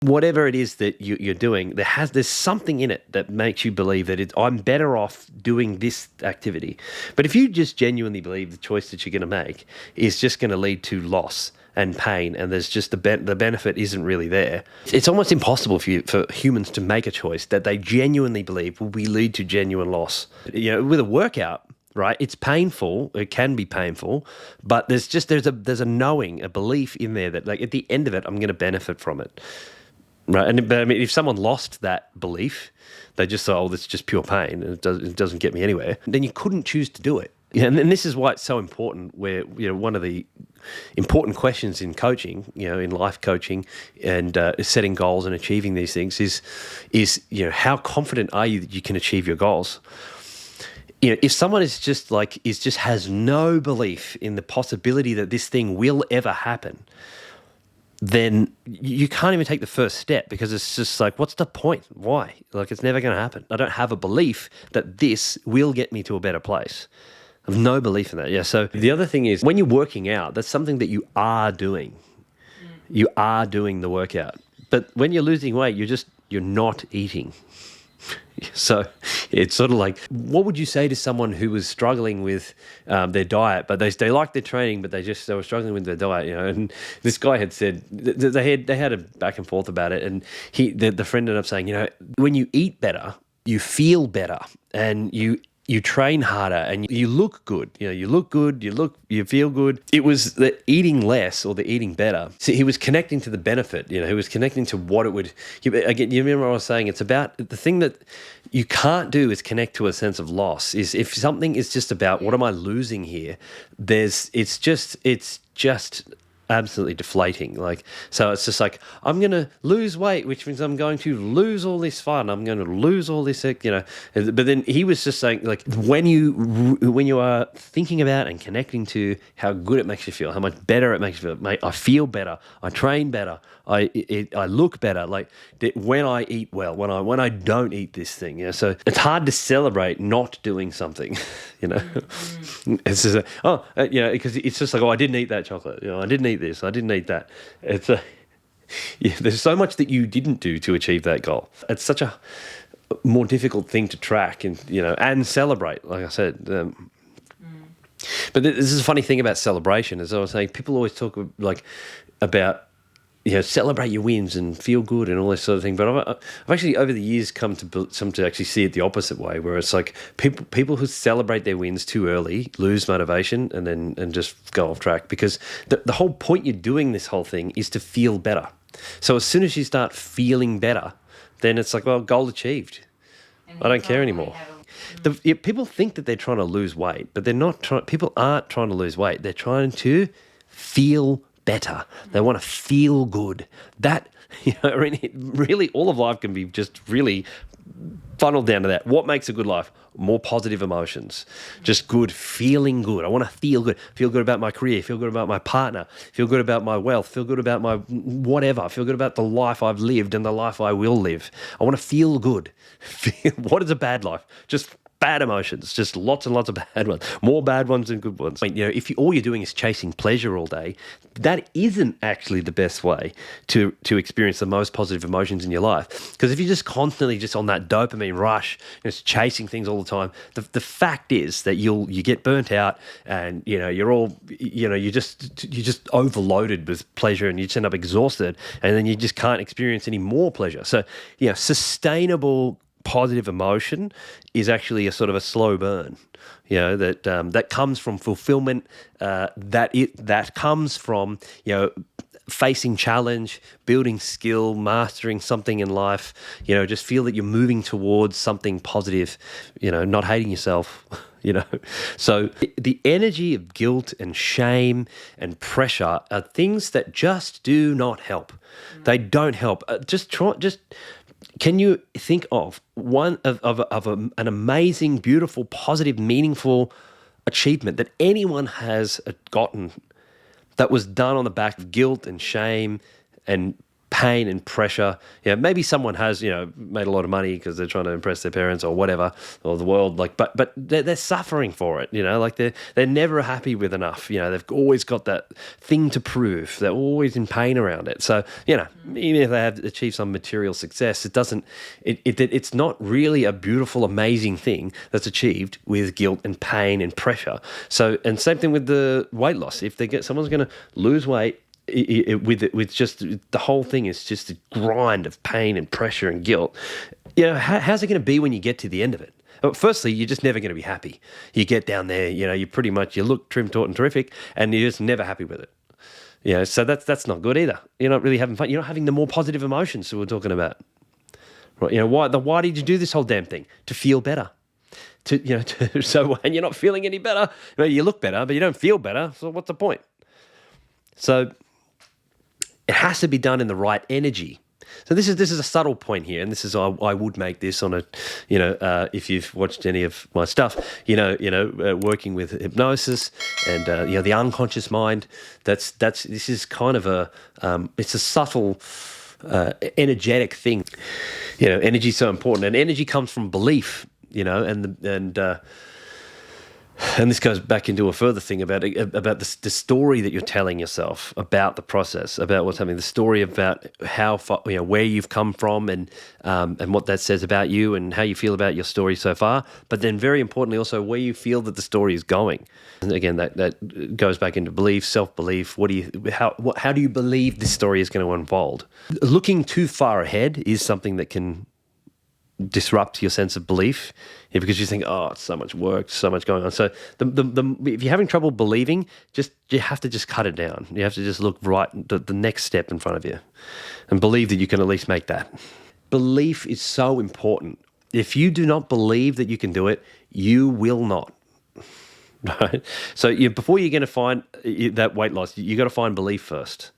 whatever it is that you're doing, there's something in it that makes you believe that I'm better off doing this activity. But if you just genuinely believe the choice that you're going to make is just going to lead to loss and pain, and there's just the benefit isn't really there, it's almost impossible for humans to make a choice that they genuinely believe will lead to genuine loss. With a workout, right? It's painful. It can be painful, but there's a knowing, a belief in there that, like, at the end of it, I'm going to benefit from it. Right, but I mean, if someone lost that belief, they just thought, "Oh, this is just pure pain, and it doesn't get me anywhere," then you couldn't choose to do it. And this is why it's so important. Where one of the important questions in coaching, in life coaching, and setting goals and achieving these things is how confident are you that you can achieve your goals? If someone has no belief in the possibility that this thing will ever happen, then you can't even take the first step, because it's just like, what's the point? Why? Like, it's never going to happen. I don't have a belief that this will get me to a better place. I have no belief in that. Yeah. So the other thing is, when you're working out, that's something that you are doing. You are doing the workout. But when you're losing weight, you're not eating. So it's sort of like, what would you say to someone who was struggling with their diet, but they liked their training, but they were struggling with their diet, And this guy had said they had a back and forth about it, and the friend ended up saying, when you eat better, you feel better, and you train harder, and you look good. You look good, you feel good. It was the eating less or the eating better. See, he was connecting to the benefit. He was connecting to what it would. Again, you remember what I was saying? It's about the thing that you can't do is connect to a sense of loss. Is if something is just about, what am I losing here? It's just absolutely deflating. So it's just like, I'm going to lose weight, which means I'm going to lose all this fun. I'm going to lose all this, But then he was just saying, like, when you are thinking about and connecting to how good it makes you feel, how much better it makes you feel, mate, I feel better, I train better, I look better. Like, when I eat well, when I don't eat this thing, So it's hard to celebrate not doing something, It's just because it's just like, oh, I didn't eat that chocolate, I didn't eat this, I didn't eat that. It's there's so much that you didn't do to achieve that goal. It's such a more difficult thing to track and celebrate, like I said. But this is a funny thing about celebration, as I was saying. People always talk about celebrate your wins and feel good and all this sort of thing. But I've actually, over the years, come to actually see it the opposite way, where it's like people who celebrate their wins too early lose motivation and just go off track, because the whole point you're doing this whole thing is to feel better. So as soon as you start feeling better, then it's like, well, goal achieved. I don't care anymore. People think that they're trying to lose weight, but they're not. People aren't trying to lose weight. They're trying to feel better. They want to feel good. That, really, all of life can be just really funneled down to that. What makes a good life? More positive emotions. Just good, feeling good. I want to feel good. Feel good about my career. Feel good about my partner. Feel good about my wealth. Feel good about my whatever. Feel good about the life I've lived and the life I will live. I want to feel good. What is a bad life? Just bad emotions, just lots and lots of bad ones, more bad ones than good ones. If all you're doing is chasing pleasure all day, that isn't actually the best way to experience the most positive emotions in your life. Because if you're just constantly just on that dopamine rush, just chasing things all the time, the fact is that you get burnt out, and you're just overloaded with pleasure, and you just end up exhausted, and then you just can't experience any more pleasure. So sustainable positive emotion is actually a sort of a slow burn, that comes from fulfillment, that comes from facing challenge, building skill, mastering something in life. Just feel that you're moving towards something positive. Not hating yourself. So the energy of guilt and shame and pressure are things that just do not help. They don't help. Can you think of one an amazing, beautiful, positive, meaningful achievement that anyone has gotten that was done on the back of guilt and shame and pain and pressure. Maybe someone has, made a lot of money because they're trying to impress their parents or whatever, or the world. But they're suffering for it. Like they're never happy with enough. They've always got that thing to prove. They're always in pain around it. So even if they have achieved some material success, it doesn't. It's not really a beautiful, amazing thing that's achieved with guilt and pain and pressure. So, and same thing with the weight loss. If someone's going to lose weight, with just the whole thing is just a grind of pain and pressure and guilt. How's it going to be when you get to the end of it? Well, firstly, you're just never going to be happy. You get down there, you look trim, taut, and terrific, and you're just never happy with it. So that's not good either. You're not really having fun. You're not having the more positive emotions that we're talking about. Right? Why did you do this whole damn thing? To feel better. So when you're not feeling any better, you look better, but you don't feel better. So what's the point? So it has to be done in the right energy. So this is a subtle point here, and this is I would make this on a, if you've watched any of my stuff, working with hypnosis and the unconscious mind. This is kind of it's a subtle, energetic thing. Energy is so important, and energy comes from belief. And this goes back into a further thing about the story that you're telling yourself about the process, about what's happening, the story about how far, where you've come from, and what that says about you and how you feel about your story so far. But then, very importantly, also where you feel that the story is going. And again, that goes back into belief, self-belief. How do you believe this story is going to unfold? Looking too far ahead is something that can disrupt your sense of belief, because you think, oh, it's so much work, so much going on. So if you're having trouble believing, you have to just cut it down. You have to just look right the next step in front of you and believe that you can at least make that. Belief is so important. If you do not believe that you can do it, you will not. Right? So before you're going to find that weight loss, you got to find belief first.